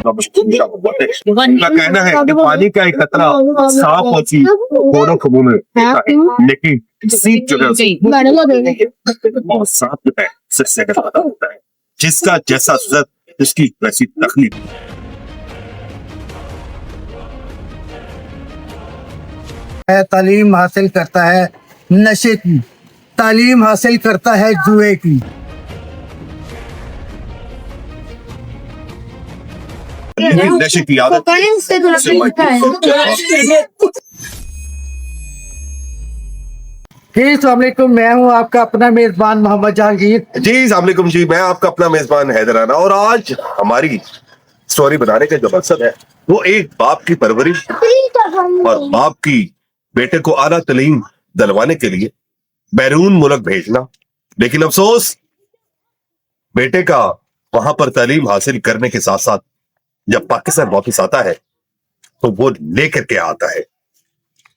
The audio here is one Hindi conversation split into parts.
उनका कहना है कि पानी का एक खतरा सांप और चील दोनों को मुंह में देता है, लेकिन सीप जो है और सांप जो है सिर्फ पता होता है। जिसका जैसा सुजत उसकी वैसी तकलीफ। तालीम हासिल करता है नशे की, तालीम हासिल करता है जुए की। नशे की आदत अस्सलामुअलैकुम, मैं हूँ आपका अपना मेजबान मोहम्मद जहांगीर। जी अस्सलाम वालेकुम जी, मैं आपका अपना मेजबान हैदर राना। और आज हमारी स्टोरी बनाने का जो मकसद है वो एक बाप की परवरिश और बाप की बेटे को आला तालीम दिलवाने के लिए बैरून मुल्क भेजना। लेकिन अफसोस बेटे का वहां पर तालीम हासिल करने के साथ साथ जब पाकिस्तान वापस आता है तो वो लेकर के आता है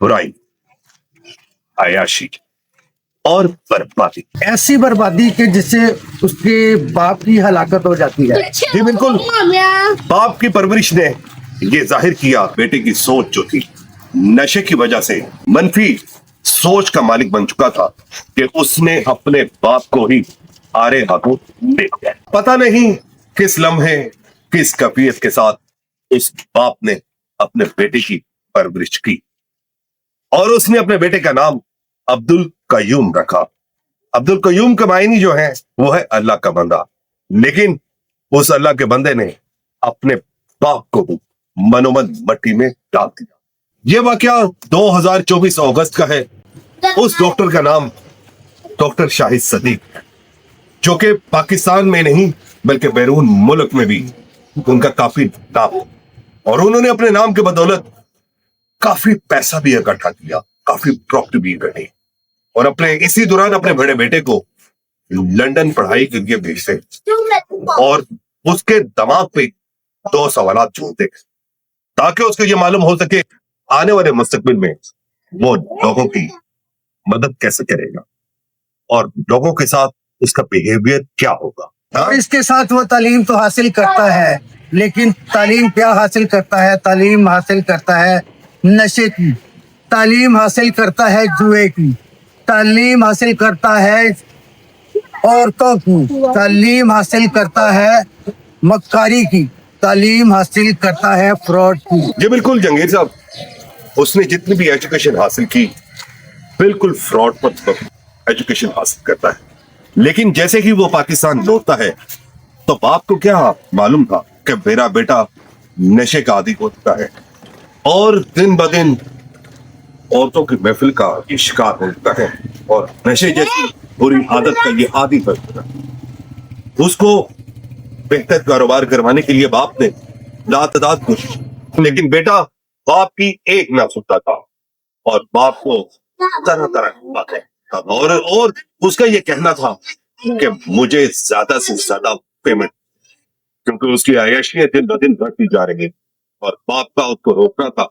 बुराई, अयाशी और बर्बादी। ऐसी बर्बादी के जिससे उसके बाप की हलाकत हो जाती है। जी बिल्कुल, बाप की परवरिश ने ये जाहिर किया बेटे की सोच जो थी नशे की वजह से मनफी सोच का मालिक बन चुका था कि उसने अपने बाप को ही आरे हाथों दे दिया। पता नहीं किस लम्हे किस कैफियत के साथ इस बाप ने अपने बेटे की परवरिश की और उसने अपने बेटे का नाम अब्दुल कयूम रखा। अब्दुल कयूम का मायनी जो है वो है अल्लाह का बंदा, लेकिन उस अल्लाह के बंदे ने अपने बाप को मनोमन मट्टी में डाल दिया। यह वाकया 2024 अगस्त का है। उस डॉक्टर का नाम डॉक्टर शाहिद सदीक है, जो कि पाकिस्तान में नहीं बल्कि बैरून मुल्क में भी उनका काफी नाम, और उन्होंने अपने नाम के बदौलत काफी पैसा भी इकट्ठा किया, काफी प्रॉपर्टी भी इकट्ठी, और अपने इसी दौरान अपने बड़े बेटे को लंदन पढ़ाई के लिए भेजते और उसके दिमाग पे 2 सवाल जोड़ते ताकि उसको ये मालूम हो सके आने वाले मुस्तकबिल में वो लोगों की मदद कैसे करेगा और लोगों के साथ उसका बिहेवियर क्या होगा। और इसके साथ वो तालीम तो हासिल करता है, लेकिन तालीम क्या हासिल करता है? तालीम हासिल करता है नशे की, तालीम हासिल करता है जुए की, तालीम हासिल करता है औरतों की, तालीम हासिल करता है मक्कारी की, तालीम हासिल करता है फ्रॉड की। जी बिल्कुल जंगीर साहब, उसने जितनी भी एजुकेशन हासिल की बिल्कुल फ्रॉड पर एजुकेशन हासिल करता है। लेकिन जैसे ही वो पाकिस्तान लौटता है तो बाप को क्या मालूम था कि मेरा बेटा नशे का आदी हो चुका है और दिन ब दिन औरतों की महफिल का शिकार हो चुका है और नशे जैसी बुरी आदत का ये आदी बन चुका है। उसको बेहतर कारोबार करवाने के लिए बाप ने लातदाद कोशिश, लेकिन बेटा बाप की एक ना सुनता था और बाप को तरह तरह की बातें, और उसका ये कहना था कि मुझे ज्यादा से ज्यादा पेमेंट, क्योंकि उसकी आयशियां दिन ब दिन बढ़ती जा रही है और बाप का उसको रोकना था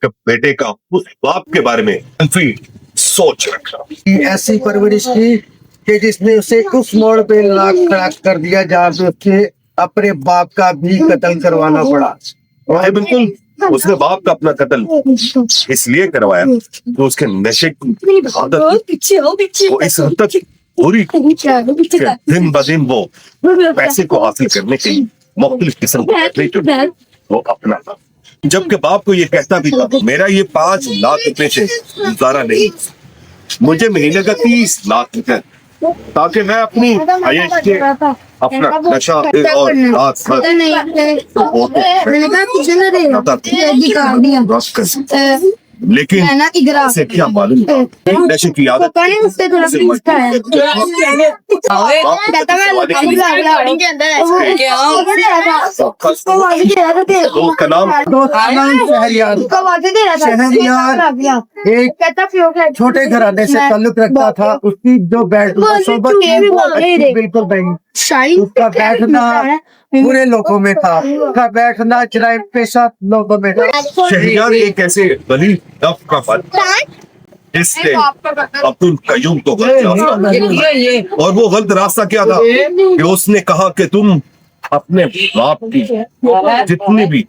कि बेटे का उस बाप के बारे में मनफी सोच रखना। ऐसी परवरिश की कि जिसने उसे उस मोड़ पे लाख खड़ाक कर दिया जहाँ पे उसे अपने बाप का भी कत्ल करवाना पड़ा। और बिल्कुल उसने बाप का अपना कत्ल इसलिए करवाया तो उसके नशे की आदत वो इस हद तक पूरी दिन ब दिन वो पैसे को हासिल करने के लिए मुख्तलिफ किस्म के वो अपना था। जबकि बाप को ये कहता भी था मेरा ये 5 लाख रुपए से गुजारा नहीं, मुझे महीने का 30 लाख रुपए ताकि मैं अपनी आयश के अपना नशा और रात भर, लेकिन इसे क्या मालूम नशे की आदत का नाम एक छोटे घराने से ताल्लुक रखता था। उसकी जो बिल्कुल नहीं, उसका बैठना बुरे लोगों में था, उसका बैठना जराइम पेशा लोगों में था। शहरियार एक ऐसे वली दफ का फल इसने अब्दुल कयूम को गलत रास्ता, और वो गलत रास्ता क्या था कि उसने कहा कि तुम अपने बाप की जितनी भी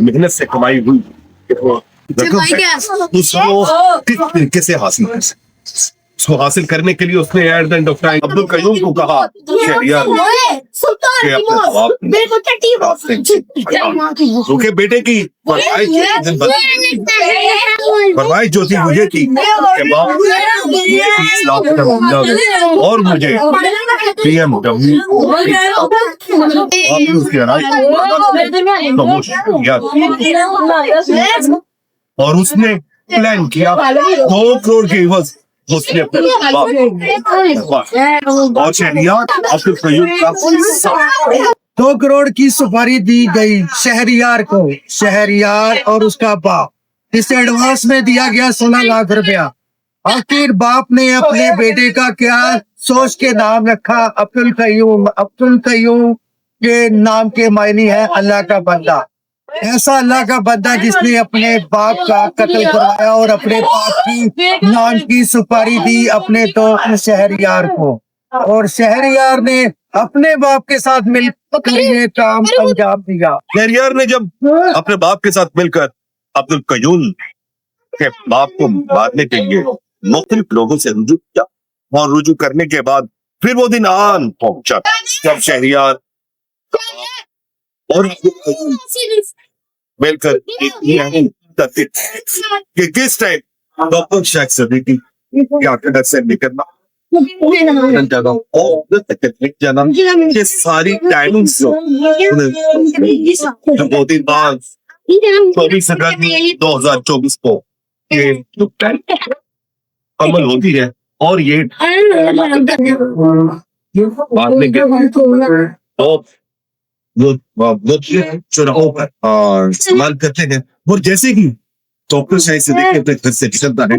मेहनत से कमाई हुई वो रकम है, उसको किस तरीके से हासिल कर सकते। उसको हासिल करने के लिए उसने at the end of time Abdul Qayyum को कहा शहरियार कि अपने बाप क्योंकि बेटे की फरमाइश जो थी मुझे थी कि बाप और मुझे BMW और उसने प्लान किया 2 करोड़ की इवज उसने अपने और शहरियार अब्दुल कयूम का 2 करोड़ की सुपारी दी गई शहरियार को, शहरियार और उसका बाप। इसे एडवांस में दिया गया 16 लाख रुपया। आखिर बाप ने अपने बेटे का क्या सोच के नाम रखा अब्दुल कयूम। अब्दुल कयूम के नाम के मायने है अल्लाह का बंदा। ऐसा अल्लाह का बंदा जिसने अपने बाप का कत्ल करवाया और अपने बाप की नाम की सुपारी दी अपने दोस्त शहरियार को, और शहरियार ने अपने बाप के साथ मिलकर ये काम अंजाम दिया। शहरियार ने जब अपने बाप के साथ मिलकर अब्दुल कयूम के बाप को मारने के लिए मुख्तलिफ लोगों से रुजू किया, और रुजू करने के बाद फिर वो दिन आन पहुंचा जब शहरियार और मिलकर कि किस टाइम डॉक्टर शेख सदीकी की आंखें से निकलना ये सारी टाइमिंग्स जो 2 दिन बाद 24 अगस्त 2024 को ये अमल होती है, और ये मारने के वो चुनाव पर और इस्तेमाल करते हैं। और जैसे ही डॉक्टर शाहिद सदीकी अपने घर से निकलता है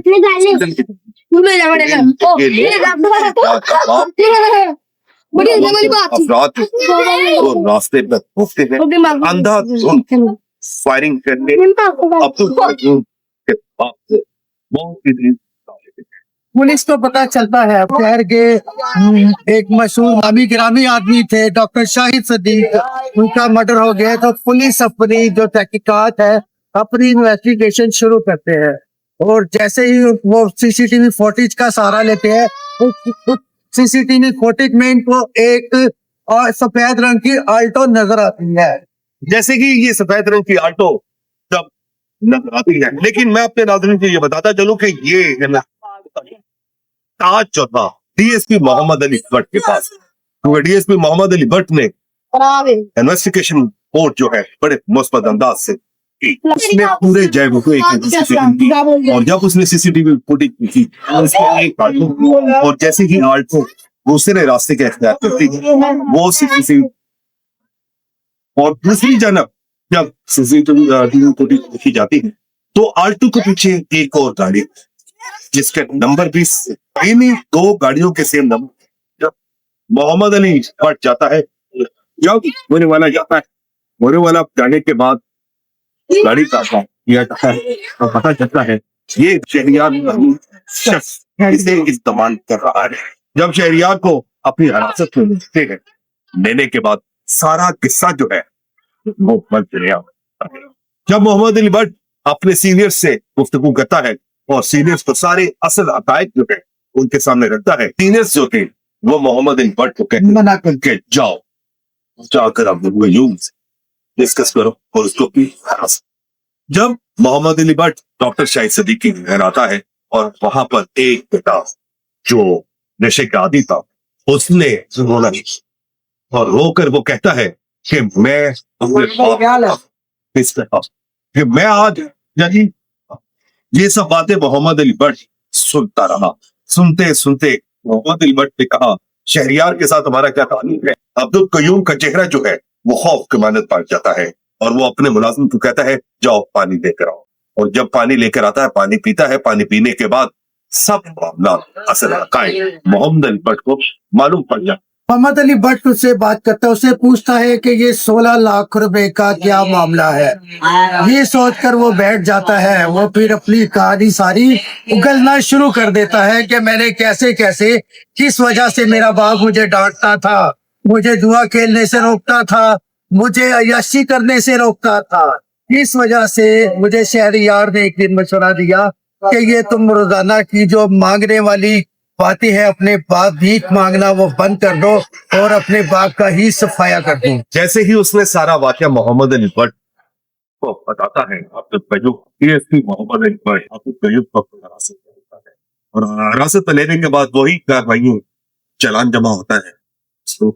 अफराद वो रास्ते पर पहुंचते हैं अंधाधुंध फायरिंग करने अब्दुल कयूम के बाप से बहुत ही पुलिस को पता चलता है शहर के एक मशहूर नामी गिरामी आदमी थे डॉक्टर शाहिद सदीक, उनका मर्डर हो गया। तो पुलिस अपनी जो तहकीकात है अपनी इन्वेस्टिगेशन शुरू करते हैं, और जैसे ही वो सीसीटीवी फुटेज का सहारा लेते हैं, सीसीटीवी फुटेज में इनको एक सफेद रंग की आल्टो नजर आती है। जैसे कि ये सफेद रंग की आल्टो जब नजर आती है, लेकिन मैं अपने नाज़रीन को ये बताता चलूं कि ये ताज जो था डीएसपी मोहम्मद अली भट्ट के पास, क्योंकि डीएसपी मोहम्मद अली भट्ट ने इन्वेस्टिगेशन रिपोर्ट जो है बड़े मुस्बत अंदाज से की। उसने पूरे जयपुर को एक और जब उसने सीसीटीवी फुटेज की एक आल्टो, और जैसे ही आल्टो दूसरे रास्ते के अख्तियार करती है वो सीसीटीवी, और दूसरी जानब जब सीसीटीवी फुटेज देखी जाती है तो आल्टो के पीछे एक और गाड़ी जिसके नंबर भी इन्हीं 2 गाड़ियों के सेम नंबर। जब मोहम्मद अली भट्ट जाता है, जब होने वाला जाता है, होने वाला जाने के बाद गाड़ी का पता चलता है ये शहरियार शख्स इसे इस्तेमाल कर रहा है। जब शहरियार को अपनी हिरासत में लेते हैं, लेने के बाद सारा किस्सा जो है वो बन गया। जब मोहम्मद अली भट्ट अपने सीनियर से गुफ्तगू करता है और सीनियर्स को सारे असल हकायक जो है उनके सामने रखता है, सीनियर्स जो थे वो मोहम्मद अली भट्ट को कहते मना करके जाओ जाकर अब्दुल कयूम से डिस्कस करो और उसको भी हरास। जब मोहम्मद अली भट्ट डॉक्टर शाहिद सदीकी के घर आता है और वहां पर एक बेटा जो नशे का आदी था उसने रोना और रोकर वो कहता है कि मैं आज यानी ये सब बातें मोहम्मद अली भट्ट सुनता रहा। सुनते सुनते मोहम्मद अली भट्ट ने कहा शहरियार के साथ हमारा क्या ताल्लुक है। अब्दुल कयूम का चेहरा जो है वो खौफ की मानत पड़ जाता है और वो अपने मुलाजिम को कहता है जाओ पानी लेकर आओ, और जब पानी लेकर आता है पानी पीता है। पानी पीने के बाद सब मामला असल हकायक मोहम्मद अली भट्ट को मालूम पड़ जाता मोहम्मद अली भट्ट उससे बात करता है, उससे पूछता है कि ये 16 लाख रुपए का क्या मामला है। ये सोचकर वो बैठ जाता है। वो फिर अपनी कहानी सारी उगलना शुरू कर देता है कि मैंने कैसे कैसे किस वजह से मेरा बाप मुझे डांटता था, मुझे जुआ खेलने से रोकता था, मुझे अय्याशी करने से रोकता था। इस वजह से मुझे शहरियार ने एक दिन मशवरा दिया कि ये तुम रोजाना की जो मांगने वाली बातें हैं, अपने बाप भीख मांगना वो बंद कर दो और अपने बाप का ही सफाया कर दो। जैसे ही उसने सारा वाकया मोहम्मद अली भट्ट को बताता है, आपको कयूब डीएसपी मोहम्मद अली भट्ट आपको कयूब को हिरासत में लेता है और हिरासत में लेने के बाद वही कार्रवाइयों चालान जमा होता है, उसको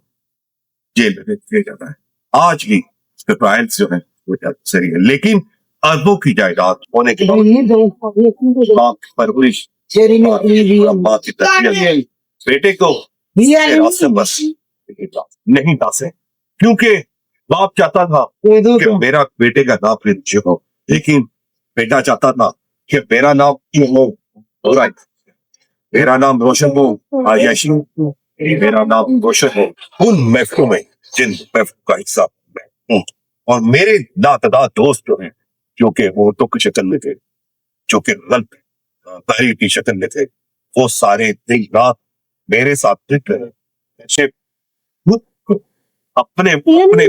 जेल में भेज दिया जाता है। आज भी उसके ट्रायल्स जो है वो सही है, लेकिन अरबों की जायदाद होने के बाद बाप की परवरिश, माँ की तरबियत बेटे को रास्ते बस नहीं डांसे, क्योंकि बाप चाहता था कि मेरा बेटे का नाम रिच हो, लेकिन बेटा चाहता था कि मेरा नाम हो, मेरा नाम रोशन हो, आयशी हो, मेरा नाम रोशन हो उन महफिलों में जिन महफिलों का हिस्सा मैं हूँ। और मेरे नातदार दोस्त जो हैं, जो कि वो तो की शक्ल में थे, जो कि गलत तारीफ की शक्ल में थे, वो सारे दिन रात मेरे साथ थे, अपने अपने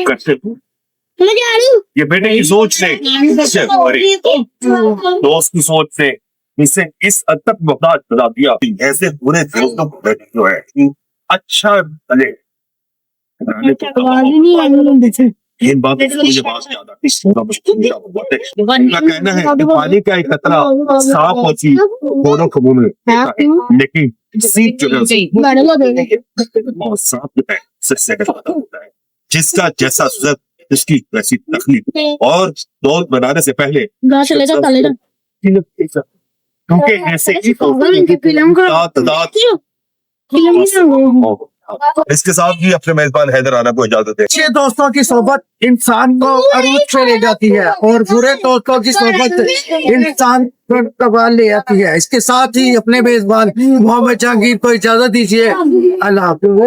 करते थे। ये बेटे की सोच ने दोस्त की सोच से इसे इस हद तक मोहताज बना दिया। ऐसे बुरे दोस्तों को जो है अच्छा भले इन बातों से मुझे बात याद आती है। उनका कहना है कि पानी का एक खतरा साफ और चीज दोनों कबूल में, लेकिन सीप जो है और सांप जो है सबसे खतरा होता है। जिसका जैसा सुजत उसकी वैसी तकलीफ, और दोस्त बनाने से पहले क्योंकि ऐसे ही इसके साथ ही अपने मेजबान हैदर राना को इजाजत है। अच्छे दोस्तों की सोबत इंसान को अरूज पे ले जाती है और बुरे दोस्तों की सोबत इंसान को कबाल ले जाती है। इसके साथ ही अपने मेजबान मोहम्मद जहांगीर को इजाजत दीजिए। अल्लाह हाफ़िज़।